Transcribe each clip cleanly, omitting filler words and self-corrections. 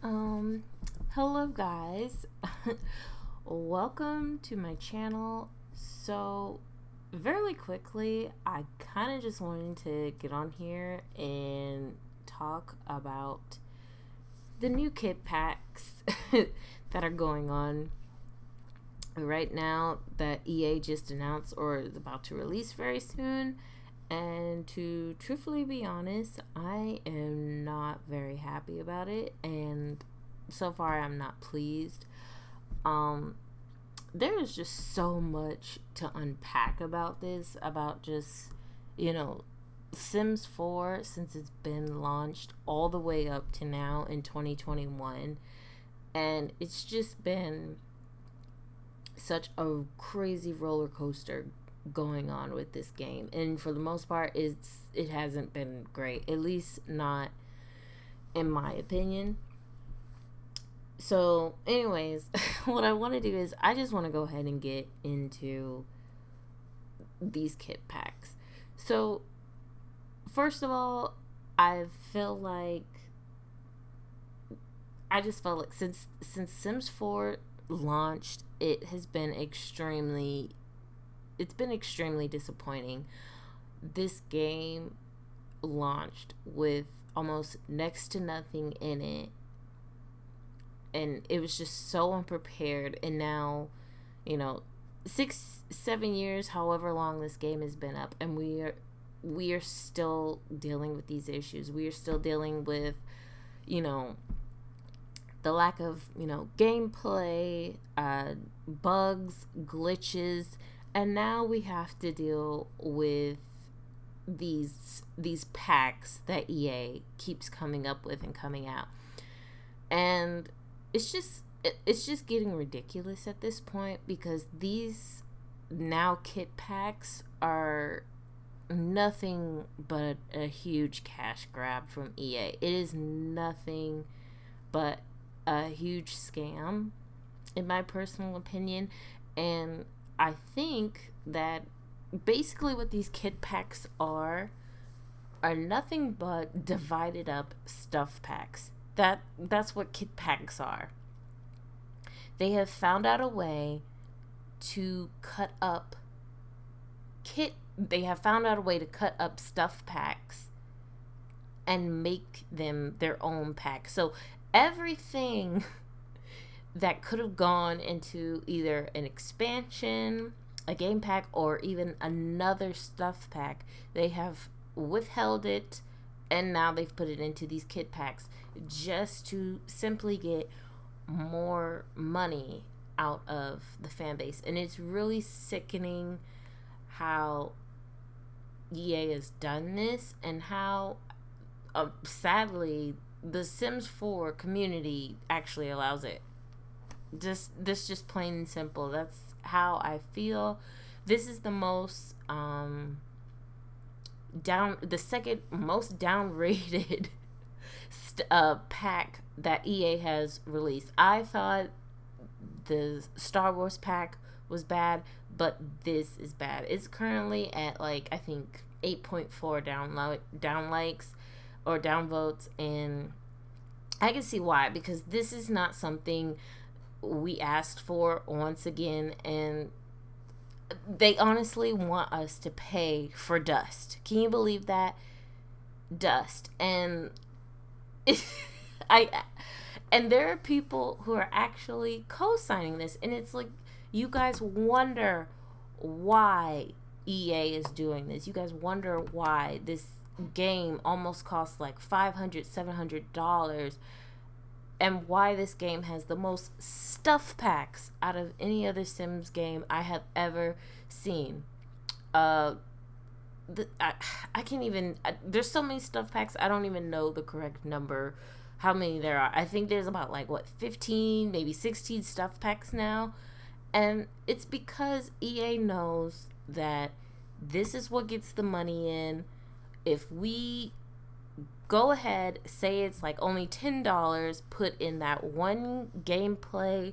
Um, Hello guys. Welcome to my channel. So, very quickly, I kind of just wanted to get on here and talk about the new kit packs that are going on right now that EA just announced or is about to release very soon. And to truthfully be honest, I am not very happy about it, and so far I'm not pleased. Um, there is just so much to unpack about this, about just, you know, Sims 4 since it's been launched all the way up to now in 2021. And it's just been such a crazy roller coaster going on with this game, and for the most part it hasn't been great, at least not in my opinion. So anyways, what I want to do is I just want to go ahead and get into these kit packs. So first of all, I feel like I just felt like since Sims 4 launched, it's been extremely disappointing. This game launched with almost next to nothing in it, and it was just so unprepared. And now, you know, 6 7 years, however long this game has been up, and we are still dealing with these issues. We are still dealing with, you know, the lack of, gameplay, bugs, glitches, and now we have to deal with these packs that EA keeps coming up with and coming out. And it's just getting ridiculous at this point, because these now kit packs are nothing but a huge cash grab from EA. It is nothing but a huge scam, in my personal opinion. And I think that basically what these kit packs are nothing but divided up stuff packs. That's what kit packs are. They have found out a way to cut up they have found out a way to cut up stuff packs and make them their own pack. So everything that could have gone into either an expansion, a game pack, or even another stuff pack, they have withheld it, and now they've put it into these kit packs just to simply get more money out of the fan base. And it's really sickening how EA has done this, and how sadly the Sims 4 community actually allows it. Just plain and simple. That's how I feel. This is the most the second most downrated pack that EA has released. I thought the Star Wars pack was bad, but this is bad. It's currently at, like, I think 8.4 down likes or downvotes, and I can see why, because this is not something we asked for once again, and they honestly want us to pay for dust. Can you believe that? Dust. And I and there are people who are actually co-signing this, and it's like, you guys wonder why EA is doing this. You guys wonder why this game almost costs like $500 $700, and why this game has the most stuff packs out of any other Sims game I have ever seen. Uh, I can't even. There's so many stuff packs. I don't even know the correct number, how many there are. I think there's about, like, what, 15, maybe 16 stuff packs now, and it's because EA knows that this is what gets the money in. If we go ahead, say it's like only $10, put in that one gameplay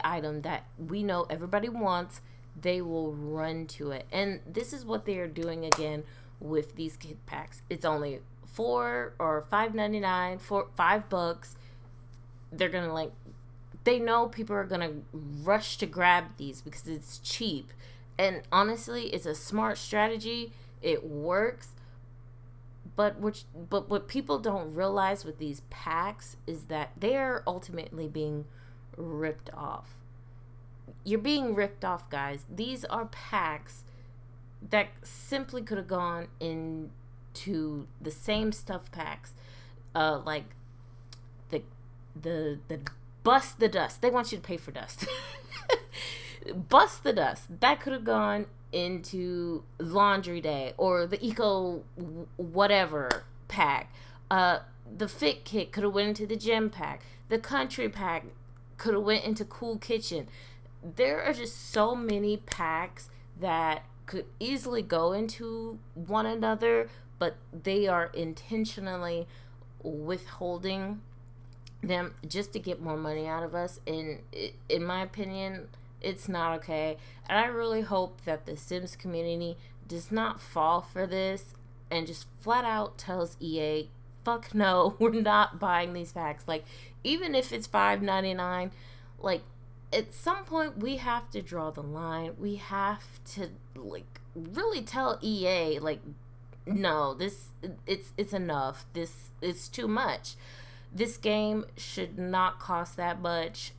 item that we know everybody wants, they will run to it. And this is what they are doing again with these kit packs. It's only $4 or $5.99 for $5. They're gonna like, they know people are gonna rush to grab these because it's cheap, and honestly, it's a smart strategy. It works. But what people don't realize with these packs is that they are ultimately being ripped off. You're being ripped off, guys. These are packs that simply could have gone into the same stuff packs, like the bust the dust. They want you to pay for dust. Bust the dust. That could have gone into laundry day or the eco whatever pack. The fit kit could have went into the gym pack. The country pack could have went into cool kitchen. There are just so many packs that could easily go into one another, but they are intentionally withholding them just to get more money out of us. And in my opinion, it's not okay. And I really hope that the Sims community does not fall for this and just flat out tells EA, fuck no, we're not buying these packs. Like, even if it's $5.99, like, at some point we have to draw the line. We have to, like, really tell EA, like, no, it's enough. It's too much. This game should not cost that much.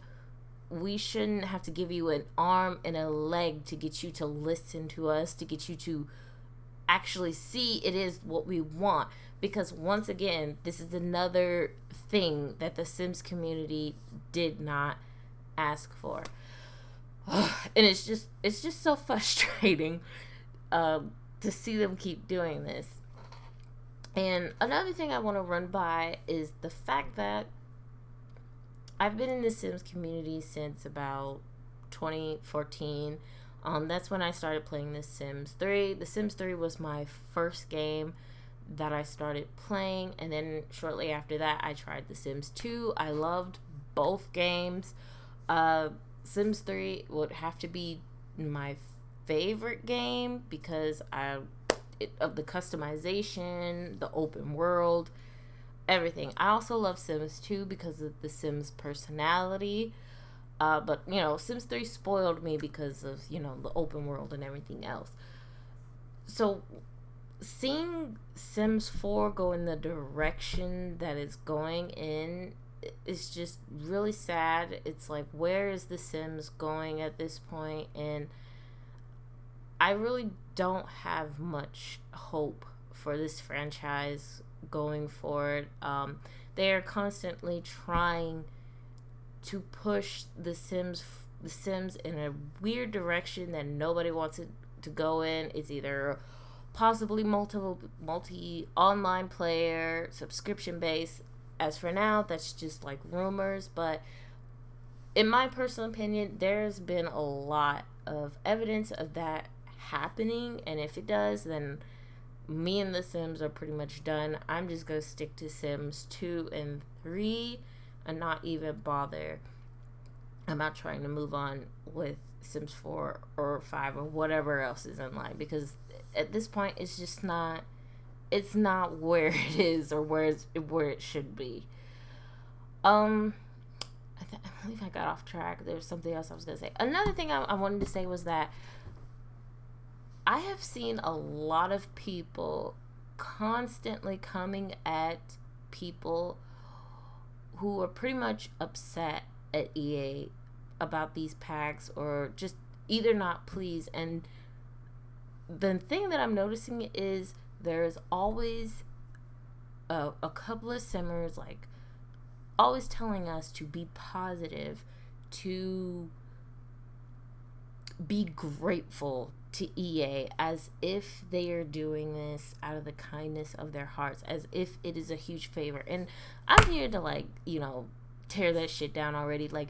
We shouldn't have to give you an arm and a leg to get you to listen to us, to get you to actually see it is what we want. Because once again, this is another thing that the Sims community did not ask for. And it's just so frustrating to see them keep doing this. And another thing I want to run by is the fact that I've been in the Sims community since about 2014. That's when I started playing The Sims 3. The Sims 3 was my first game that I started playing, and then shortly after that I tried The Sims 2. I loved both games. Sims 3 would have to be my favorite game because of the customization, the open world, everything. I also love Sims 2 because of the Sims personality. But, Sims 3 spoiled me because of, the open world and everything else. So, seeing Sims 4 go in the direction that it's going in is just really sad. It's like, where is the Sims going at this point? And I really don't have much hope for this franchise going forward. They are constantly trying to push the Sims in a weird direction that nobody wants it to go in. It's either possibly multi online player, subscription based. As for now, that's just like rumors, but in my personal opinion, there's been a lot of evidence of that happening, and if it does, then me and The Sims are pretty much done. I'm just gonna stick to Sims 2 and 3 and not even bother. I'm not trying to move on with Sims 4 or 5 or whatever else is in line, because at this point it's just not, it's not where it is or where it should be. I believe I got off track. There's something else I was gonna say. Another thing I wanted to say was that I have seen a lot of people constantly coming at people who are pretty much upset at EA about these packs, or just either not pleased. And the thing that I'm noticing is there's always a couple of simmers, like, always telling us to be positive, to be grateful to EA, as if they are doing this out of the kindness of their hearts, as if it is a huge favor. And I'm here to, tear that shit down already. Like,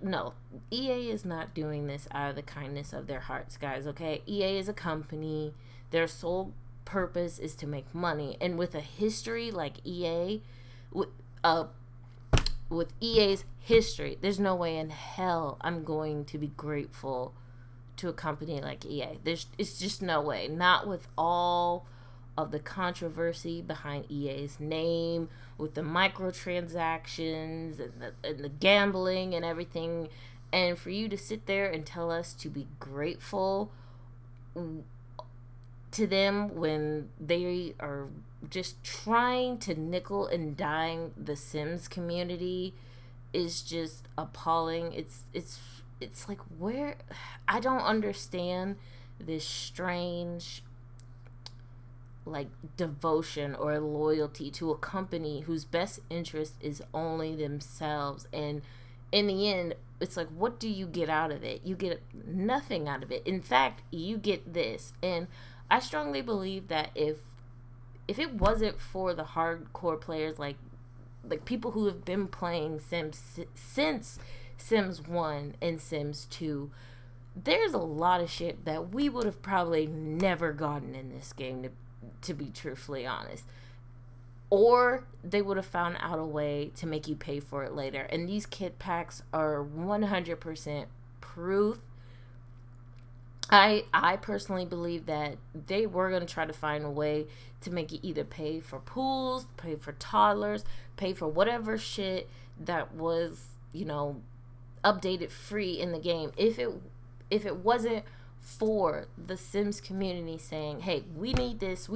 no, EA is not doing this out of the kindness of their hearts, guys, okay? EA is a company. Their sole purpose is to make money. And with a history like EA, with EA's history, there's no way in hell I'm going to be grateful to a company like EA. It's just no way. Not with all of the controversy behind EA's name with the microtransactions and the gambling and everything. And for you to sit there and tell us to be grateful to them when they are just trying to nickel and dime the Sims community is just appalling. It's like, where, I don't understand this strange like devotion or loyalty to a company whose best interest is only themselves. And in the end, it's like, what do you get out of it? You get nothing out of it. In fact, you get this. And I strongly believe that if it wasn't for the hardcore players, like people who have been playing Sims since Sims 1 and Sims 2, there's a lot of shit that we would have probably never gotten in this game, to be truthfully honest. Or they would have found out a way to make you pay for it later. And these kit packs are 100% proof. I personally believe that they were going to try to find a way to make you either pay for pools, pay for toddlers, pay for whatever shit that was, updated free in the game. If it wasn't for the Sims community saying, hey, we need this,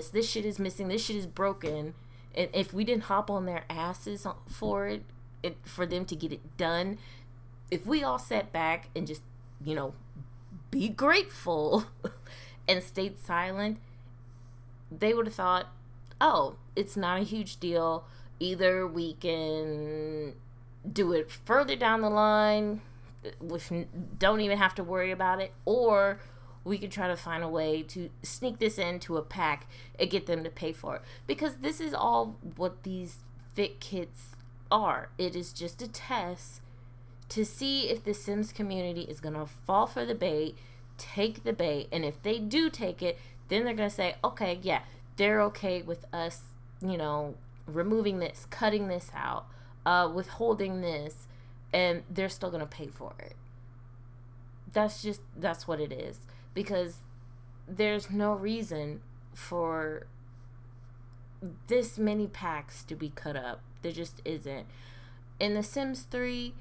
this shit is missing, this shit is broken, and if we didn't hop on their asses for it for them to get it done, if we all sat back and just, be grateful and stayed silent, they would have thought, oh, it's not a huge deal. Either we can do it further down the line, which don't even have to worry about it, or we could try to find a way to sneak this into a pack and get them to pay for it. Because this is all what these fit kits are. It is just a test to see if the Sims community is going to fall for the bait, take the bait, and if they do take it, then they're going to say, okay, yeah, they're okay with us, removing this, cutting this out, withholding this, and they're still going to pay for it. That's what it is. Because there's no reason for this many packs to be cut up. There just isn't. In The Sims 3,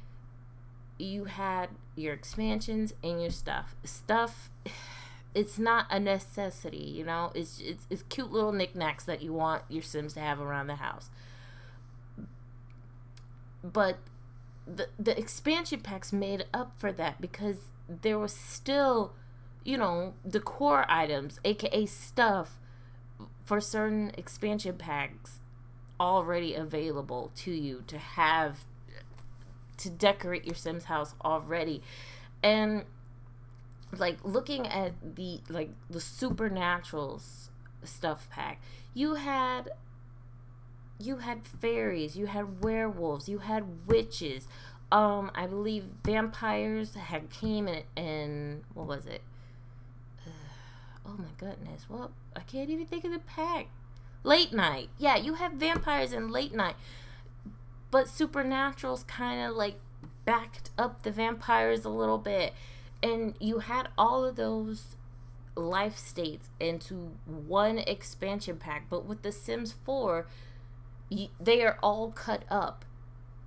you had your expansions and your stuff. It's not a necessity, It's cute little knickknacks that you want your Sims to have around the house. But the expansion packs made up for that, because there was still, the core items, aka stuff, for certain expansion packs already available to you to have to decorate your Sims house already. And looking at the Supernaturals stuff pack, you had fairies, you had werewolves, you had witches, I believe vampires had came in what was it, oh my goodness, well, I can't even think of the pack. Late night. Yeah, you have vampires in late night. But Supernaturals kind of backed up the vampires a little bit. And you had all of those life states into one expansion pack. But with The Sims 4, they are all cut up.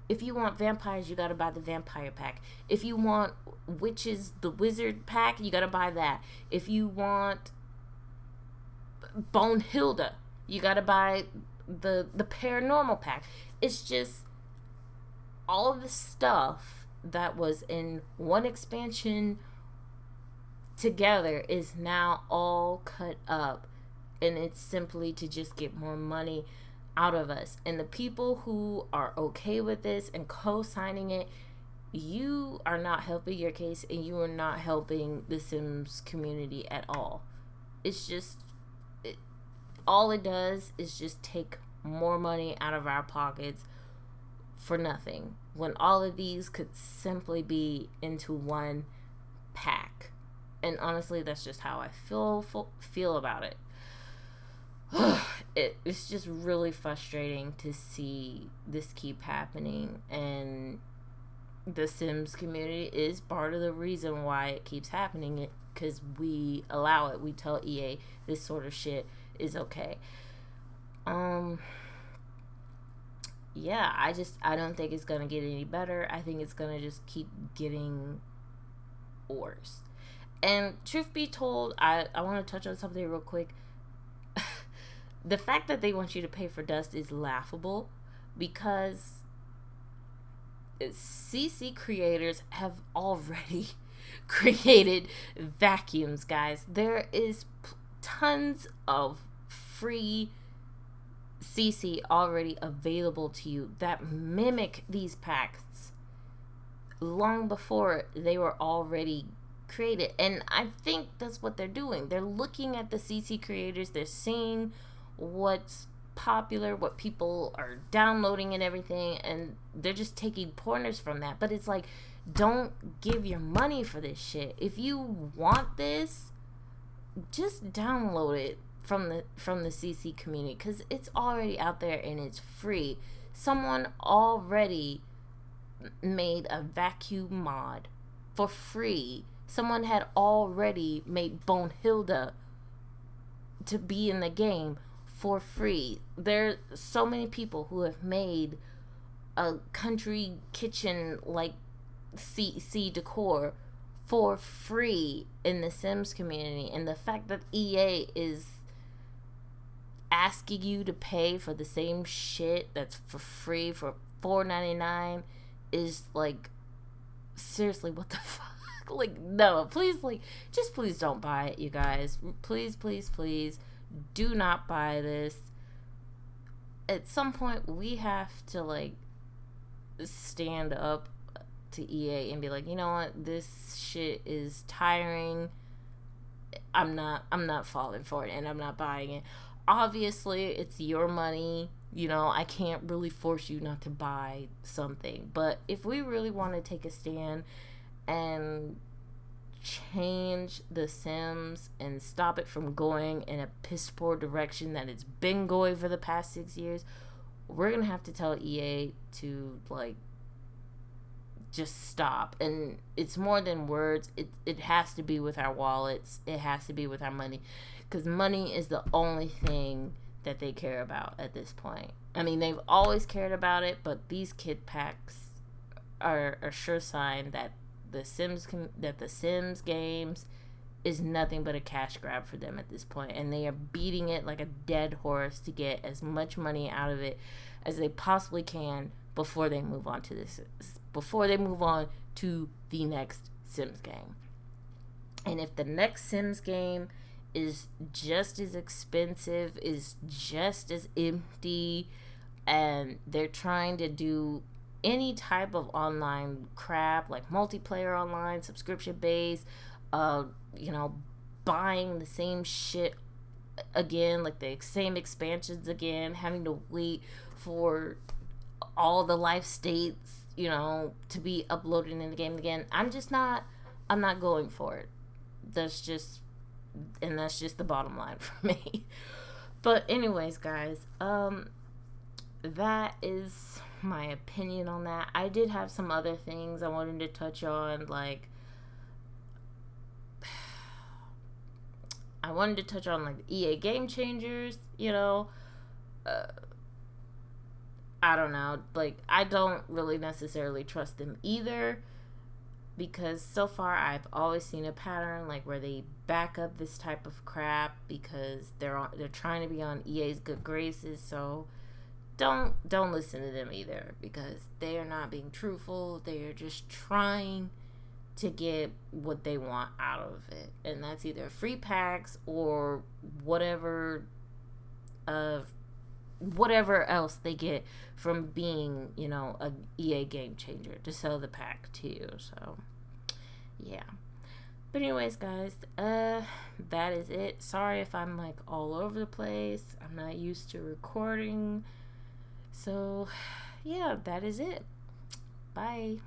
If you want vampires, you gotta buy the vampire pack. If you want witches, the wizard pack, you gotta buy that. If you want Bonehilda, you gotta buy the paranormal pack. It's just all of the stuff that was in one expansion together is now all cut up, and it's simply to just get more money out of us. And the people who are okay with this and co-signing it, you are not helping your case, and you are not helping the Sims community at all. It's just all it does is just take more money out of our pockets for nothing, when all of these could simply be into one pack. And honestly, that's just how I feel about it. It's just really frustrating to see this keep happening, and the Sims community is part of the reason why it keeps happening, because we allow it. We tell EA this sort of shit is okay. Um, yeah, I don't think it's gonna get any better. I think it's gonna just keep getting worse. And truth be told, I want to touch on something real quick. The fact that they want you to pay for dust is laughable because CC creators have already created vacuums, guys. There is tons of free CC already available to you that mimic these packs long before they were already created. And I think that's what they're doing. They're looking at the CC creators, they're seeing what's popular, what people are downloading and everything, and they're just taking pointers from that. But it's like, don't give your money for this shit. If you want this, just download it from the CC community, because it's already out there and it's free. Someone already made a vacuum mod for free. Someone had already made Bonehilda to be in the game for free. There's so many people who have made a country kitchen like CC decor for free in the Sims community. And the fact that EA is asking you to pay for the same shit that's for free for $4.99 is like, seriously, what the fuck? Like, no, please, like, just please don't buy it, you guys. Please, please, please do not buy this. At some point, we have to, like, stand up to EA and be like, you know what, this shit is tiring. I'm not falling for it, and I'm not buying it. Obviously, it's your money. You know, I can't really force you not to buy something. But if we really want to take a stand and change The Sims and stop it from going in a piss poor direction that it's been going for the past 6 years, we're gonna have to tell EA to, like, just stop. And it's more than words. It has to be with our wallets. It has to be with our money, because money is the only thing that they care about at this point. I mean, they've always cared about it, but these kit packs are a sure sign that the Sims games is nothing but a cash grab for them at this point, and they are beating it like a dead horse to get as much money out of it as they possibly can before they move on to the next Sims game. And if the next Sims game is just as expensive, is just as empty, and they're trying to do any type of online crap like multiplayer online, subscription based, buying the same shit again, like the same expansions again, having to wait for all the life states, to be uploaded in the game again. I'm not going for it. That's just the bottom line for me. But anyways, guys, that is my opinion on that. I did have some other things I wanted to touch on, like I wanted to touch on like EA Game Changers, I don't know, like I don't really necessarily trust them either, because so far I've always seen a pattern like where they back up this type of crap because they're trying to be on EA's good graces. So don't listen to them either, because they are not being truthful. They are just trying to get what they want out of it, and that's either free packs or whatever else they get from being, a EA Game Changer to sell the pack to you. So yeah. But anyways, guys, that is it. Sorry if I'm like all over the place. I'm not used to recording. So yeah, that is it. Bye.